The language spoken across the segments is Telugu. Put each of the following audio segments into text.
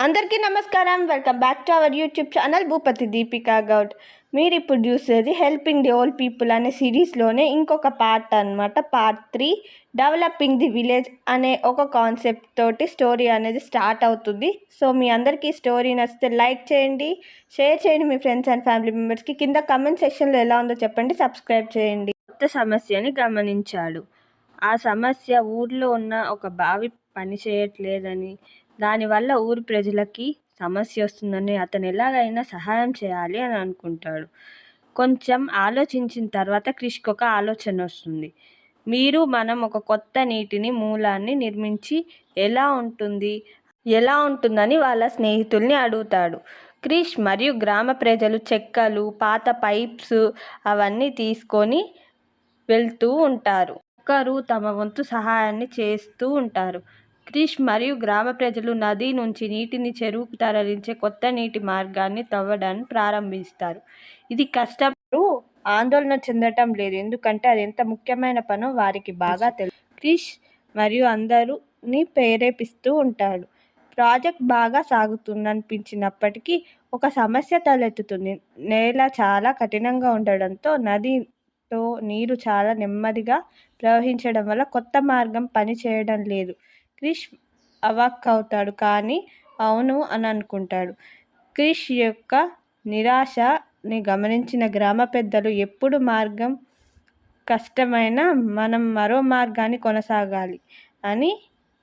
అందరికీ నమస్కారం. Welcome back to our YouTube channel Bhupathi Deepika Goud. మీరు ఇప్పుడు చూసేది హెల్పింగ్ ది ఓల్డ్ పీపుల్ అనే సిరీస్లోనే ఇంకొక పార్ట్ అనమాట. పార్ట్ 3 డెవలపింగ్ ది విలేజ్ అనే ఒక కాన్సెప్ట్ తోటి స్టోరీ అనేది స్టార్ట్ అవుతుంది. సో మీ అందరికీ స్టోరీ నచ్చితే లైక్ చేయండి, షేర్ చేయండి మీ ఫ్రెండ్స్ అండ్ ఫ్యామిలీ మెంబర్స్కి. కింద కమెంట్ సెక్షన్లో ఎలా ఉందో చెప్పండి, సబ్స్క్రైబ్ చేయండి. కొత్త సమస్యని గమనించాడు. ఆ సమస్య ఊర్లో ఉన్న ఒక బావి పనిచేయట్లేదని, దానివల్ల ఊరి ప్రజలకి సమస్య వస్తుందని, అతను ఎలాగైనా సహాయం చేయాలి అని అనుకుంటాడు. కొంచెం ఆలోచించిన తర్వాత క్రిష్కి ఒక ఆలోచన వస్తుంది. మనం ఒక కొత్త నీటిని మూలాన్ని నిర్మించి ఎలా ఉంటుందని వాళ్ళ స్నేహితుల్ని అడుగుతాడు. క్రిష్ మరియు గ్రామ ప్రజలు చెక్కలు, పాత పైప్స్ అవన్నీ తీసుకొని వెళ్తూ ఉంటారు. ఒక్కరు తమ వంతు సహాయాన్ని చేస్తూ ఉంటారు. క్రిష్ మరియు గ్రామ ప్రజలు నది నుంచి నీటిని చెరువుకు తరలించే కొత్త నీటి మార్గాన్ని తవ్వడాన్ని ప్రారంభిస్తారు. ఇది కష్టపడు ఆందోళన చెందటం లేదు, ఎందుకంటే అది ఎంత ముఖ్యమైన పనో వారికి బాగా తెలుసు. క్రిష్ మరియు అందరూని ప్రేరేపిస్తూ ఉంటాడు. ప్రాజెక్ట్ బాగా సాగుతుందనిపించినప్పటికీ ఒక సమస్య తలెత్తుతుంది. నేల చాలా కఠినంగా ఉండడంతో నదిలో నీరు చాలా నెమ్మదిగా ప్రవహించడం వల్ల కొత్త మార్గం పనిచేయడం లేదు. క్రిష్ అవాక్కవుతాడు, కానీ అవును అని అనుకుంటాడు. క్రిష్ యొక్క నిరాశని గమనించిన గ్రామ పెద్దలు, ఎప్పుడు మార్గం కష్టమైనా మనం మరో మార్గాన్ని కొనసాగాలి అని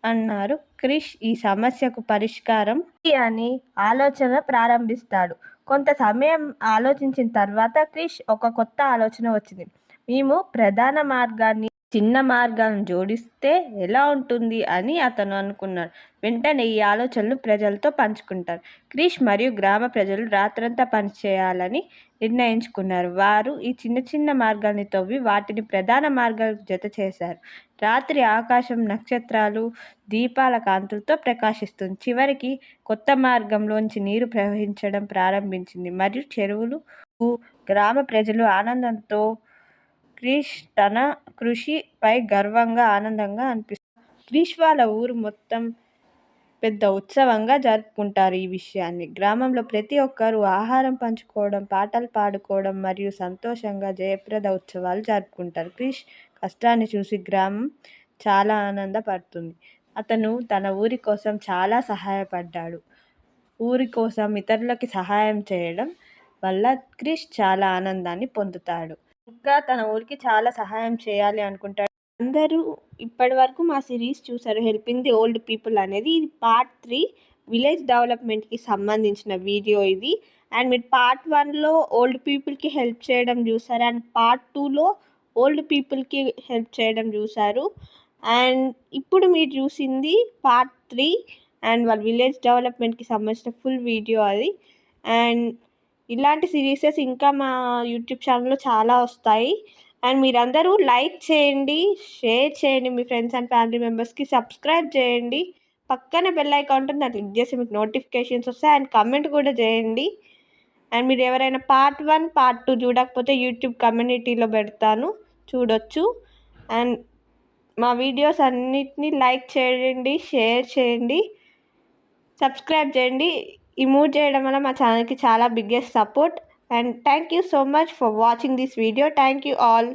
అన్నారు. క్రిష్ ఈ సమస్యకు పరిష్కారం అని ఆలోచన ప్రారంభిస్తాడు. కొంత సమయం ఆలోచించిన తర్వాత క్రిష్ ఒక కొత్త ఆలోచన వచ్చింది. మేము ప్రధాన మార్గాన్ని చిన్న మార్గాలను జోడిస్తే ఎలా ఉంటుంది అని అతను అనుకున్నాడు. వెంటనే ఈ ఆలోచనలు ప్రజలతో పంచుకుంటారు. క్రిష్ మరియు గ్రామ ప్రజలు రాత్రంతా పనిచేయాలని నిర్ణయించుకున్నారు. వారు ఈ చిన్న చిన్న మార్గాల్ని తవ్వి వాటిని ప్రధాన మార్గాలకు జత చేశారు. రాత్రి ఆకాశం నక్షత్రాలు, దీపాల కాంతులతో ప్రకాశిస్తుంది. చివరికి కొత్త మార్గంలోంచి నీరు ప్రవహించడం ప్రారంభించింది మరియు చెరువులు గ్రామ ప్రజలు ఆనందంతో క్రిష్ తన కృషిపై గర్వంగా ఆనందంగా అనిపిస్తుంది. క్రిష్ వాళ్ళ ఊరు మొత్తం పెద్ద ఉత్సవంగా జరుపుకుంటారు ఈ విషయాన్ని. గ్రామంలో ప్రతి ఒక్కరూ ఆహారం పంచుకోవడం, పాటలు పాడుకోవడం మరియు సంతోషంగా జయప్రద ఉత్సవాలు జరుపుకుంటారు. క్రిష్ కష్టాన్ని చూసి గ్రామం చాలా ఆనందపడుతుంది. అతను తన ఊరి కోసం చాలా సహాయపడ్డాడు. ఊరి కోసం ఇతరులకి సహాయం చేయడం వల్ల క్రిష్ చాలా ఆనందాన్ని పొందుతాడు. ఇంకా తన ఊరికి చాలా సహాయం చేయాలి అనుకుంటాడు. అందరూ ఇప్పటి వరకు మా సిరీస్ చూసారు, హెల్పింగ్ ది ఓల్డ్ పీపుల్ అనేది. ఇది పార్ట్ 3 విలేజ్ డెవలప్మెంట్కి సంబంధించిన వీడియో ఇది. అండ్ మీరు పార్ట్ 1లో ఓల్డ్ పీపుల్కి హెల్ప్ చేయడం చూసారు, అండ్ పార్ట్ 2లో ఓల్డ్ పీపుల్కి హెల్ప్ చేయడం చూసారు. అండ్ ఇప్పుడు మీరు చూసింది పార్ట్ 3 అండ్ వాళ్ళ విలేజ్ డెవలప్మెంట్కి సంబంధించిన ఫుల్ వీడియో అది. అండ్ ఇలాంటి సిరీసెస్ ఇంకా మా యూట్యూబ్ ఛానల్లో చాలా వస్తాయి. అండ్ మీరందరూ లైక్ చేయండి, షేర్ చేయండి మీ ఫ్రెండ్స్ అండ్ ఫ్యామిలీ మెంబర్స్కి, సబ్స్క్రైబ్ చేయండి. పక్కన బెల్ ఐకాన్ ఉంటుంది, దాన్ని క్లిక్ చేసి మీకు నోటిఫికేషన్స్ వస్తాయి. అండ్ కమెంట్ కూడా చేయండి. అండ్ మీరు ఎవరైనా పార్ట్ 1, పార్ట్ 2 చూడకపోతే యూట్యూబ్ కమ్యూనిటీలో పెడతాను, చూడొచ్చు. అండ్ మా వీడియోస్ అన్నిటినీ లైక్ చేయండి, షేర్ చేయండి, సబ్స్క్రైబ్ చేయండి. ఈ మూవ్ చేయడం వల్ల మా ఛానల్కి చాలా biggest support. And thank you so much for watching this video. Thank you all.